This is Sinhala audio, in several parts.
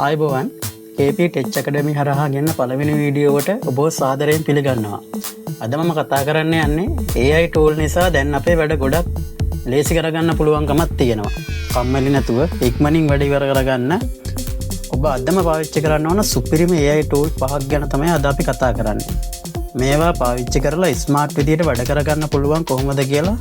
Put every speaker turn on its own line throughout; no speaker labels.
ආයුබෝවන් KP Tech Academy හරහා ගෙන්න පළවෙනි වීඩියෝවට ඔබ සාදරයෙන් පිළිගන්නවා. අද මම කතා කරන්න යන්නේ AI tool නිසා දැන් අපේ වැඩ ගොඩක් ලේසි කරගන්න පුළුවන්කමක් තියෙනවා. කම්මැලි නැතුව ඉක්මනින් වැඩ ඉවර කරගන්න ඔබ අදම පාවිච්චි කරන්න ඕන සුපිරිම AI tool 5ක් ගැන තමයි අද අපි කතා කරන්නේ. මේවා පාවිච්චි කරලා ස්මාර්ට් විදියට වැඩ කරගන්න පුළුවන් කොහොමද කියලා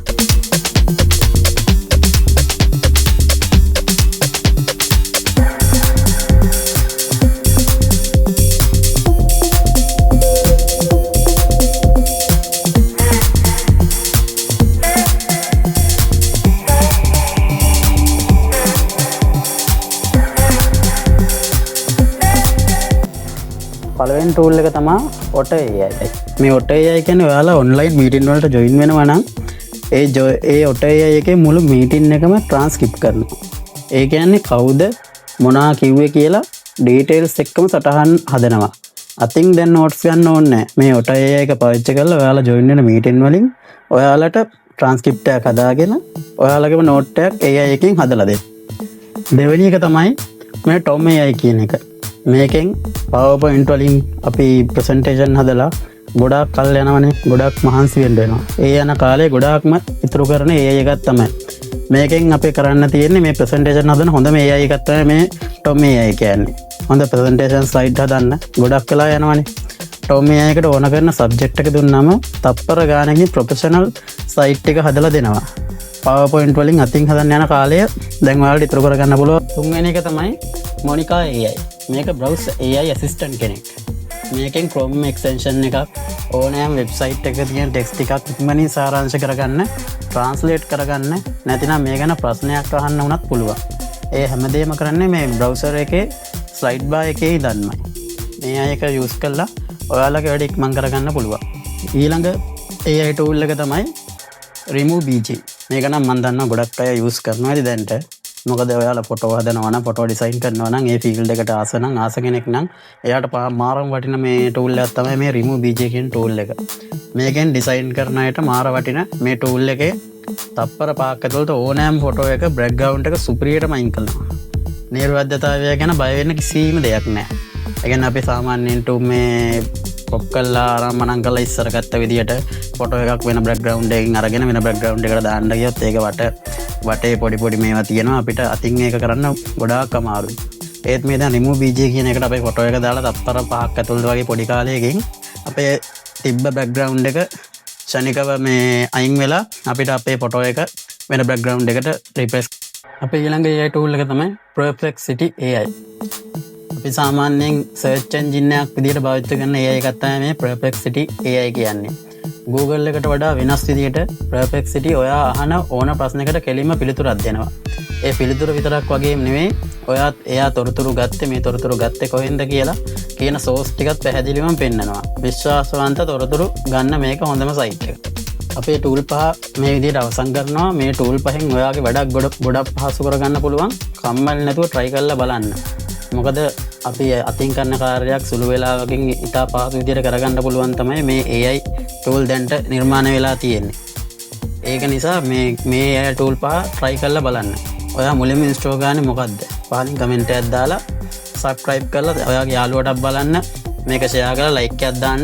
පළවෙනි ටූල් එක තමයි Otter AI. මේ Otter AI කියන්නේ ඔයාලා ඔන්ලයින් මීටින් වලට ජොයින් වෙනවා නම් ඒ Otter AI එකේ මුළු මීටින් එකම ට්‍රාන්ස්ක්‍රිප්ට් කරනවා. ඒ කියන්නේ කවුද මොනවා කිව්වේ කියලා ඩීටේල්ස් එක්කම සටහන් හදනවා. අතින් දැන් නෝට්ස් ගන්න ඕනේ නැහැ. මේ Otter AI එක පාවිච්චි කරලා ඔයාලා ජොයින් වෙන මීටින් වලින් ඔයාලට ට්‍රාන්ස්ක්‍රිප්ට් එකක් හදාගෙන ඔයාලගේම නෝට් එකක් AI එකෙන් හදලා දෙන්න. දෙවෙනි එක තමයි මේ Tom AI කියන එක. මේකෙන් PowerPoint වලින් අපි ප්‍රසන්ටේෂන් හදලා ගොඩාක් කල් යනවනේ, ගොඩාක් මහන්සි වෙන්න වෙනවා. ඒ යන කාලේ ගොඩාක්ම ඉතුරු කරන AI එකක් තමයි. මේකෙන් අපි කරන්න තියෙන්නේ මේ ප්‍රසන්ටේෂන් හදන හොඳම AI එකක් තමයි මේ Tom AI කියන්නේ. හොඳ ප්‍රසන්ටේෂන් ස්ලයිඩ් හදන්න ගොඩක් වෙලා යනවනේ. Tom AI එකට ඕන කරන සබ්ජෙක්ට් එක දුන්නාම තප්පර ගානකින් ප්‍රොෆෙෂනල් සයිට් එක හදලා දෙනවා. PowerPoint වලින් අතින් හදන්න යන කාලය දැන් ඔයාලට ඉතුරු කරගන්න පුළුවන්. තුන්වෙනි එක තමයි Monica AI. මේක browser AI assistant කෙනෙක්. මේකෙන් Chrome extension එකක් ඕනෑම වෙබ්සයිට් එකක තියෙන ටෙක්ස්ට් ටිකක් ඉක්මනින් සාරාංශ කරගන්න, ට්‍රාන්ස්ලේට් කරගන්න, නැතිනම් මේ ගැන ප්‍රශ්නයක් අහන්න වුණත් පුළුවන්. ඒ හැමදේම කරන්නේ මේ browser එකේ slide bar එකේ ඉඳන්මයි. මේ AI එක use කරලා ඔයාලගේ වැඩ ඉක්මන් කරගන්න පුළුවන්. ඊළඟ AI tool එක තමයි Remove BG. මේක නම් මම දන්නවා ගොඩක් අය use කරනවා ඉතින් දැන්ට. මොකද ඔයාලා ෆොටෝ හදනවා නම් ෆොටෝ ඩිසයින් කරනවා නම් ඒ ෆීල්ඩ් එකට ආස නම් ආස කෙනෙක් නම් එයාට මාරම වටින මේ ටූල් එකක් තමයි මේ Remove BG කියන ටූල් එක. මේකෙන් ඩිසයින් කරන අයට මාර වටින මේ ටූල් එකේ තප්පර 5ක් ඇතුළත ඕනෑම ෆොටෝ එක බෑග්ග්‍රවුන්ඩ් එක සුපිරියටම අයින් කරනවා. නිර්වද්‍යතාවය ගැන බය වෙන්න කිසිම දෙයක් නැහැ. ඒ කියන්නේ අපි සාමාන්‍යයෙන් මේ පොප් කළා ආරම්භණම් කළා ඉස්සර ගත්ත විදියට ෆොටෝ එකක් වෙන බෑග්ග්‍රවුන්ඩ් එකකින් අරගෙන වෙන බෑග්ග්‍රවුන්ඩ් එකකට දාන්න ගියොත් ඒක වටේ පොඩි මේවා තියෙනවා අපිට අතින් ඒක කරන්න ගොඩාක් අමාරුයි. ඒත් මේ දැන් Remove BG කියන එකට අපේ ෆොටෝ එක දාලා තත්පර 5ක් ඇතුළත වගේ පොඩි කාලයකින් අපේ තිබ්බ බෑග්ග්‍රවුන්ඩ් එක ශනිකව මේ අයින් වෙලා අපිට අපේ ෆොටෝ එක වෙන බෑග්ග්‍රවුන්ඩ් එකට රිප්ලේස්. අපේ ඊළඟ AI tool එක තමයි Perplexity AI. අපි සාමාන්‍යයෙන් සර්ච් එන්ජින් එකක් විදිහට භාවිත කරන AI එකක් තමයි මේ Perplexity AI කියන්නේ. Google එකට වඩා වෙනස් විදිහට Perplexity ඔයා අහන ඕන ප්‍රශ්නයකට කෙලින්ම පිළිතුරක් දෙනවා. ඒ පිළිතුර විතරක් වගේම නෙවෙයි එයා තොරතුරු ගත්තේ මේ තොරතුරු ගත්තේ කොහෙන්ද කියලා කියන සෝස් ටිකත් පැහැදිලිවම පෙන්නනවා. විශ්වාසවන්ත තොරතුරු ගන්න මේක හොඳම සයිට් එක. අපේ ටූල් 5 මේ විදිහට අවසන් කරනවා. මේ ටූල් 5න් ඔයාගේ වැඩක් ගොඩක් පහසු කරගන්න පුළුවන්. කම්මැලි නැතුව try කරලා බලන්න. මොකද අපි අතින් කරන කාර්යයක් සුළු වෙලාවකින් ඉතා පහසු විදිහට කරගන්න පුළුවන් තමයි මේ AI tool දැන්ට නිර්මාණය වෙලා තියෙන්නේ. ඒක නිසා මේ AI tool 5 try කරලා බලන්න. ඔයා මුලින්ම install ගන්නේ මොකද්ද? පහලින් comment එකක් දාලා subscribe කරලා ඔයාගේ යාළුවටත් බලන්න. මේක share කරලා like එකක් දාන්න.